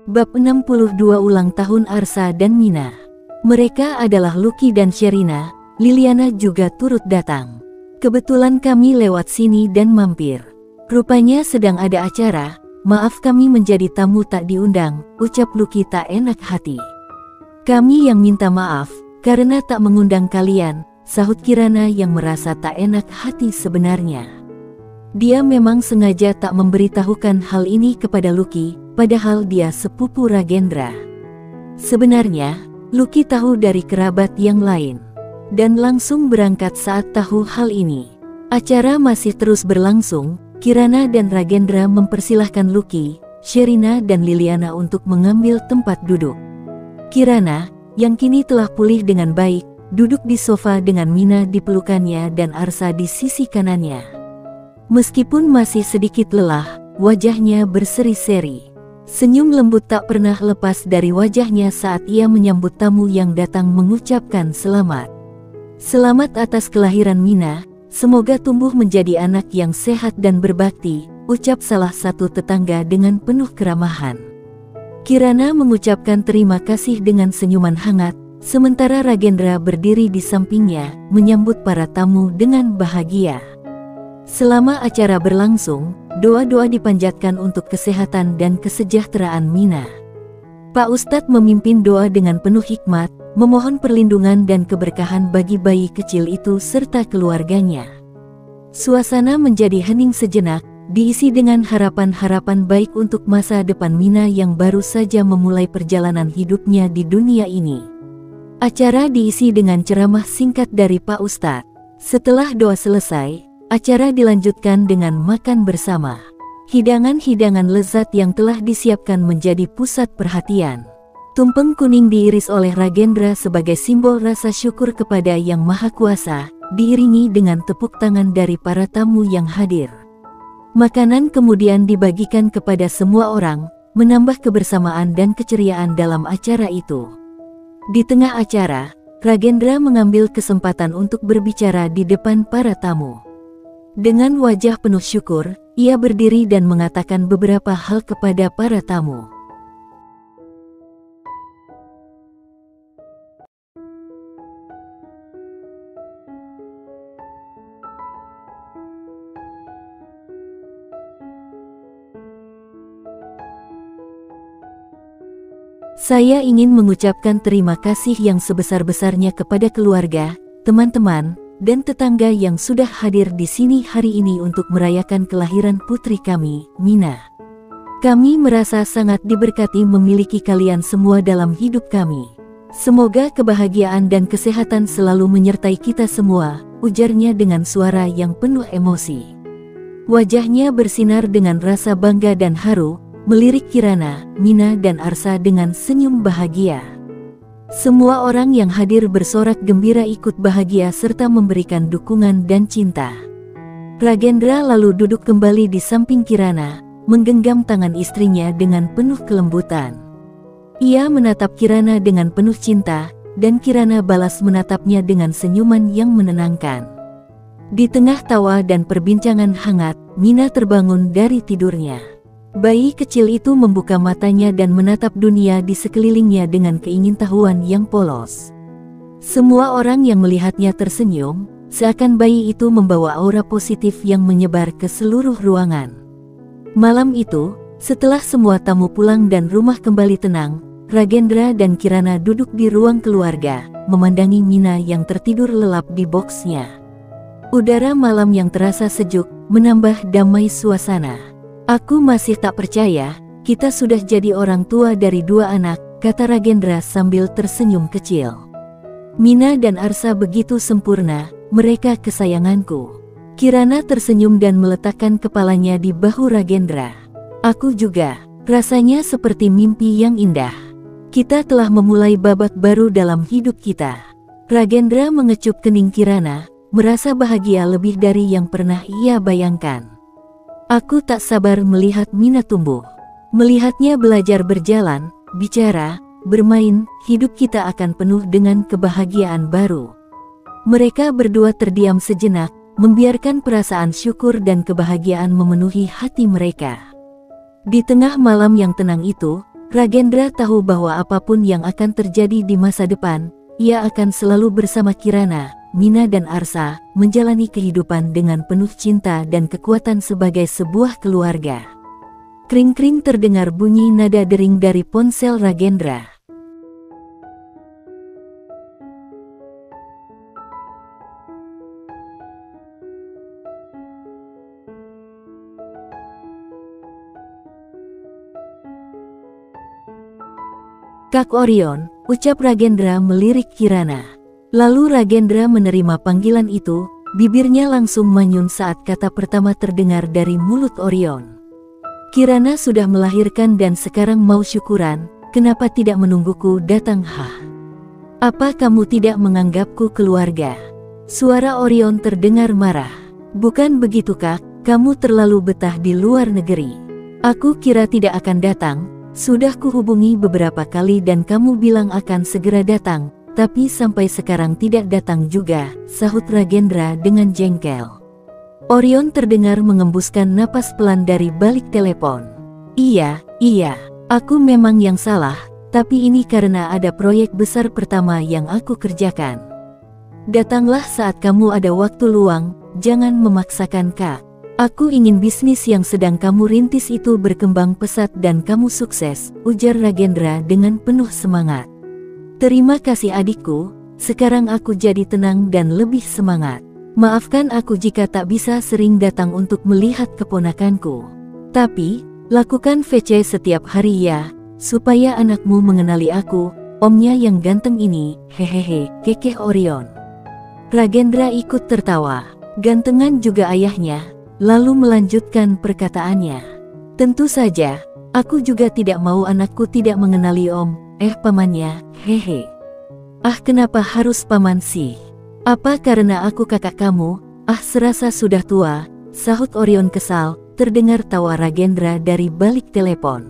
Bab 62 Ulang tahun Arsa dan Mina. Mereka adalah Lucky dan Sherina. Liliana juga turut datang. Kebetulan kami lewat sini dan mampir. Rupanya sedang ada acara. Maaf kami menjadi tamu tak diundang, ucap Lucky tak enak hati. Kami yang minta maaf, karena tak mengundang kalian, sahut Kirana yang merasa tak enak hati sebenarnya. Dia memang sengaja tak memberitahukan hal ini kepada Lucky, padahal dia sepupu Ragendra. Sebenarnya, Lucky tahu dari kerabat yang lain, dan langsung berangkat saat tahu hal ini. Acara masih terus berlangsung. Kirana dan Ragendra mempersilahkan Lucky, Sherina dan Liliana untuk mengambil tempat duduk. Kirana, yang kini telah pulih dengan baik, duduk di sofa dengan Mina di pelukannya dan Arsa di sisi kanannya. Meskipun masih sedikit lelah, wajahnya berseri-seri. Senyum lembut tak pernah lepas dari wajahnya saat ia menyambut tamu yang datang mengucapkan selamat. Selamat atas kelahiran Mina. Semoga tumbuh menjadi anak yang sehat dan berbakti, ucap salah satu tetangga dengan penuh keramahan. Kirana mengucapkan terima kasih dengan senyuman hangat, sementara Ragendra berdiri di sampingnya, menyambut para tamu dengan bahagia. Selama acara berlangsung, doa-doa dipanjatkan untuk kesehatan dan kesejahteraan Mina. Pak Ustadz memimpin doa dengan penuh hikmat, memohon perlindungan dan keberkahan bagi bayi kecil itu serta keluarganya. Suasana menjadi hening sejenak, diisi dengan harapan-harapan baik untuk masa depan Mina yang baru saja memulai perjalanan hidupnya di dunia ini. Acara diisi dengan ceramah singkat dari Pak Ustadz. Setelah doa selesai, acara dilanjutkan dengan makan bersama. Hidangan-hidangan lezat yang telah disiapkan menjadi pusat perhatian. Tumpeng kuning diiris oleh Ragendra sebagai simbol rasa syukur kepada Yang Maha Kuasa, diiringi dengan tepuk tangan dari para tamu yang hadir. Makanan kemudian dibagikan kepada semua orang, menambah kebersamaan dan keceriaan dalam acara itu. Di tengah acara, Ragendra mengambil kesempatan untuk berbicara di depan para tamu. Dengan wajah penuh syukur, ia berdiri dan mengatakan beberapa hal kepada para tamu. Saya ingin mengucapkan terima kasih yang sebesar-besarnya kepada keluarga, teman-teman, dan tetangga yang sudah hadir di sini hari ini untuk merayakan kelahiran putri kami, Mina. Kami merasa sangat diberkati memiliki kalian semua dalam hidup kami. Semoga kebahagiaan dan kesehatan selalu menyertai kita semua, ujarnya dengan suara yang penuh emosi. Wajahnya bersinar dengan rasa bangga dan haru, melirik Kirana, Mina dan Arsa dengan senyum bahagia. Semua orang yang hadir bersorak gembira ikut bahagia serta memberikan dukungan dan cinta. Ragendra lalu duduk kembali di samping Kirana, menggenggam tangan istrinya dengan penuh kelembutan. Ia menatap Kirana dengan penuh cinta, dan Kirana balas menatapnya dengan senyuman yang menenangkan. Di tengah tawa dan perbincangan hangat, Mina terbangun dari tidurnya. Bayi kecil itu membuka matanya dan menatap dunia di sekelilingnya dengan keingintahuan yang polos. Semua orang yang melihatnya tersenyum, seakan bayi itu membawa aura positif yang menyebar ke seluruh ruangan. Malam itu, setelah semua tamu pulang dan rumah kembali tenang, Ragendra dan Kirana duduk di ruang keluarga, memandangi Mina yang tertidur lelap di boksnya. Udara malam yang terasa sejuk, menambah damai suasana. Aku masih tak percaya, kita sudah jadi orang tua dari 2 anak, kata Ragendra sambil tersenyum kecil. Mina dan Arsa begitu sempurna, mereka kesayanganku. Kirana tersenyum dan meletakkan kepalanya di bahu Ragendra. Aku juga, rasanya seperti mimpi yang indah. Kita telah memulai babak baru dalam hidup kita. Ragendra mengecup kening Kirana, merasa bahagia lebih dari yang pernah ia bayangkan. Aku tak sabar melihat Mina tumbuh. Melihatnya belajar berjalan, bicara, bermain, hidup kita akan penuh dengan kebahagiaan baru. Mereka berdua terdiam sejenak, membiarkan perasaan syukur dan kebahagiaan memenuhi hati mereka. Di tengah malam yang tenang itu, Ragendra tahu bahwa apapun yang akan terjadi di masa depan, ia akan selalu bersama Kirana, Mina dan Arsa, menjalani kehidupan dengan penuh cinta dan kekuatan sebagai sebuah keluarga. Kring-kring terdengar bunyi nada dering dari ponsel Ragendra. Kak Orion, ucap Ragendra melirik Kirana. Lalu Ragendra menerima panggilan itu, bibirnya langsung manyun saat kata pertama terdengar dari mulut Orion. Kirana sudah melahirkan dan sekarang mau syukuran, kenapa tidak menungguku datang? Apa kamu tidak menganggapku keluarga? Suara Orion terdengar marah. Bukan begitu Kak, kamu terlalu betah di luar negeri. Aku kira tidak akan datang. Sudah kuhubungi beberapa kali dan kamu bilang akan segera datang, tapi sampai sekarang tidak datang juga, sahut Ragendra dengan jengkel. Orion terdengar mengembuskan napas pelan dari balik telepon. Iya, aku memang yang salah, tapi ini karena ada proyek besar pertama yang aku kerjakan. Datanglah saat kamu ada waktu luang, jangan memaksakan Kak. Aku ingin bisnis yang sedang kamu rintis itu berkembang pesat dan kamu sukses, ujar Ragendra dengan penuh semangat. Terima kasih adikku, sekarang aku jadi tenang dan lebih semangat. Maafkan aku jika tak bisa sering datang untuk melihat keponakanku. Tapi, lakukan VC setiap hari ya, supaya anakmu mengenali aku, omnya yang ganteng ini, hehehe, kekeh Orion. Ragendra ikut tertawa, gantengan juga ayahnya. Lalu melanjutkan perkataannya. Tentu saja, aku juga tidak mau anakku tidak mengenali pamannya, hehe. Kenapa harus paman sih? Apa karena aku kakak kamu? Serasa sudah tua, sahut Orion kesal, terdengar tawa Ragendra dari balik telepon.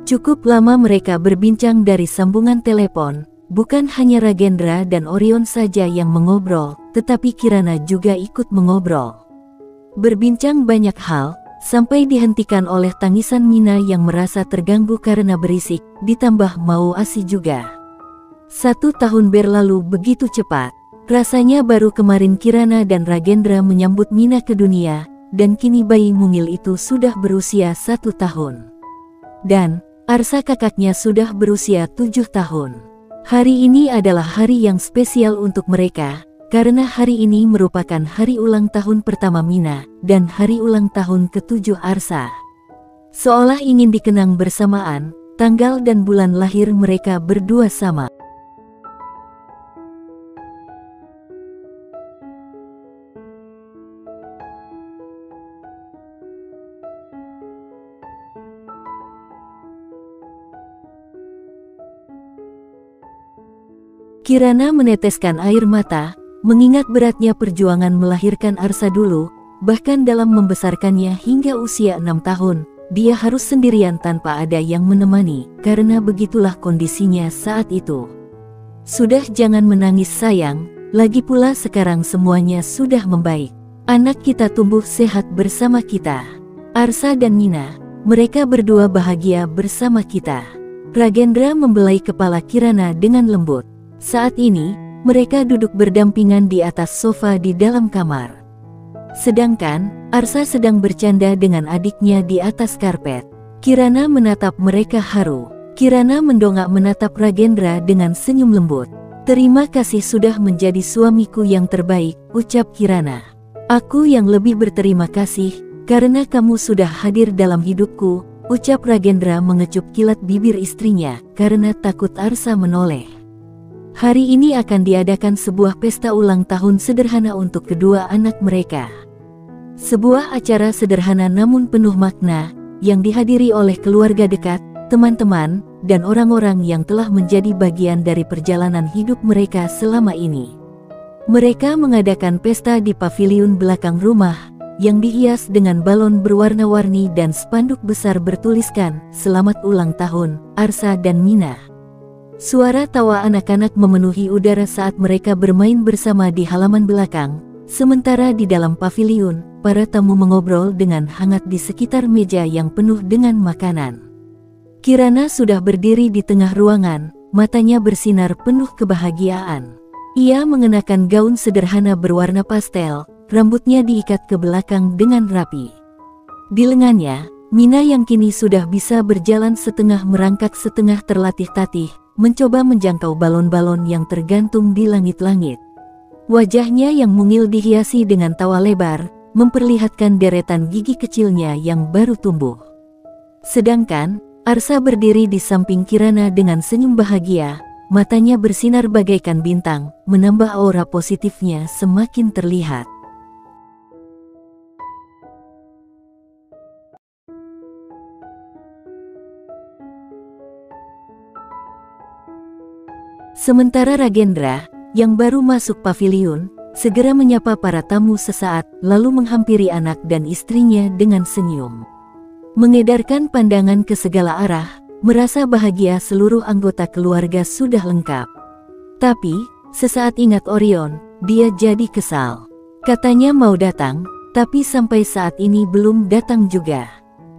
Cukup lama mereka berbincang dari sambungan telepon, bukan hanya Ragendra dan Orion saja yang mengobrol, tetapi Kirana juga ikut mengobrol. Berbincang banyak hal, sampai dihentikan oleh tangisan Mina yang merasa terganggu karena berisik, ditambah mau ASI juga. 1 tahun berlalu begitu cepat, rasanya baru kemarin Kirana dan Ragendra menyambut Mina ke dunia, dan kini bayi mungil itu sudah berusia 1 tahun. Dan, Arsa kakaknya sudah berusia 7 tahun. Hari ini adalah hari yang spesial untuk mereka, karena hari ini merupakan hari ulang tahun pertama Mina, dan hari ulang tahun ke-7 Arsa. Seolah ingin dikenang bersamaan, tanggal dan bulan lahir mereka berdua sama. Kirana meneteskan air mata, mengingat beratnya perjuangan melahirkan Arsa dulu, bahkan dalam membesarkannya hingga usia 6 tahun, dia harus sendirian tanpa ada yang menemani, karena begitulah kondisinya saat itu. Sudah jangan menangis sayang, lagi pula sekarang semuanya sudah membaik. Anak kita tumbuh sehat bersama kita. Arsa dan Mina, mereka berdua bahagia bersama kita. Ragendra membelai kepala Kirana dengan lembut. Saat ini, mereka duduk berdampingan di atas sofa di dalam kamar. Sedangkan, Arsa sedang bercanda dengan adiknya di atas karpet. Kirana menatap mereka haru. Kirana mendongak menatap Ragendra dengan senyum lembut. Terima kasih sudah menjadi suamiku yang terbaik, ucap Kirana. Aku yang lebih berterima kasih, karena kamu sudah hadir dalam hidupku, ucap Ragendra mengecup kilat bibir istrinya, karena takut Arsa menoleh. Hari ini akan diadakan sebuah pesta ulang tahun sederhana untuk kedua anak mereka. Sebuah acara sederhana namun penuh makna, yang dihadiri oleh keluarga dekat, teman-teman, dan orang-orang yang telah menjadi bagian dari perjalanan hidup mereka selama ini. Mereka mengadakan pesta di paviliun belakang rumah, yang dihias dengan balon berwarna-warni dan spanduk besar bertuliskan, "Selamat ulang tahun, Arsa dan Mina." Suara tawa anak-anak memenuhi udara saat mereka bermain bersama di halaman belakang, sementara di dalam paviliun, para tamu mengobrol dengan hangat di sekitar meja yang penuh dengan makanan. Kirana sudah berdiri di tengah ruangan, matanya bersinar penuh kebahagiaan. Ia mengenakan gaun sederhana berwarna pastel, rambutnya diikat ke belakang dengan rapi. Di lengannya, Mina yang kini sudah bisa berjalan setengah merangkak setengah terlatih-tatih, mencoba menjangkau balon-balon yang tergantung di langit-langit. Wajahnya yang mungil dihiasi dengan tawa lebar, memperlihatkan deretan gigi kecilnya yang baru tumbuh. Sedangkan, Arsa berdiri di samping Kirana dengan senyum bahagia, matanya bersinar bagaikan bintang, menambah aura positifnya semakin terlihat. Sementara Ragendra, yang baru masuk paviliun, segera menyapa para tamu sesaat, lalu menghampiri anak dan istrinya dengan senyum. Mengedarkan pandangan ke segala arah, merasa bahagia seluruh anggota keluarga sudah lengkap. Tapi, sesaat ingat Orion, dia jadi kesal. Katanya mau datang, tapi sampai saat ini belum datang juga.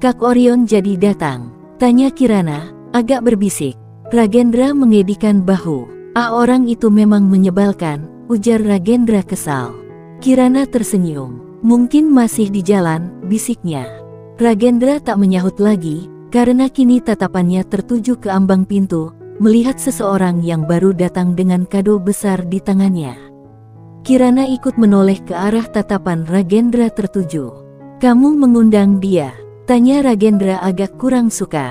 Kak Orion jadi datang? Tanya Kirana, agak berbisik. Ragendra mengedikan bahu. Orang itu memang menyebalkan, ujar Ragendra kesal. Kirana tersenyum. Mungkin masih di jalan, bisiknya. Ragendra tak menyahut lagi, karena kini tatapannya tertuju ke ambang pintu, melihat seseorang yang baru datang dengan kado besar di tangannya. Kirana ikut menoleh ke arah tatapan Ragendra tertuju. Kamu mengundang dia? Tanya Ragendra agak kurang suka.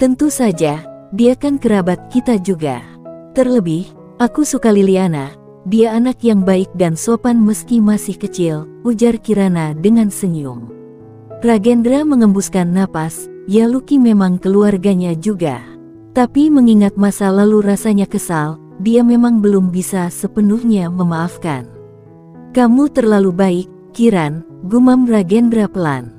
Tentu saja, dia kan kerabat kita juga. Terlebih, aku suka Liliana, dia anak yang baik dan sopan meski masih kecil, ujar Kirana dengan senyum. Ragendra mengembuskan napas, ya Lucky memang keluarganya juga. Tapi mengingat masa lalu rasanya kesal, dia memang belum bisa sepenuhnya memaafkan. Kamu terlalu baik, Kiran, gumam Ragendra pelan.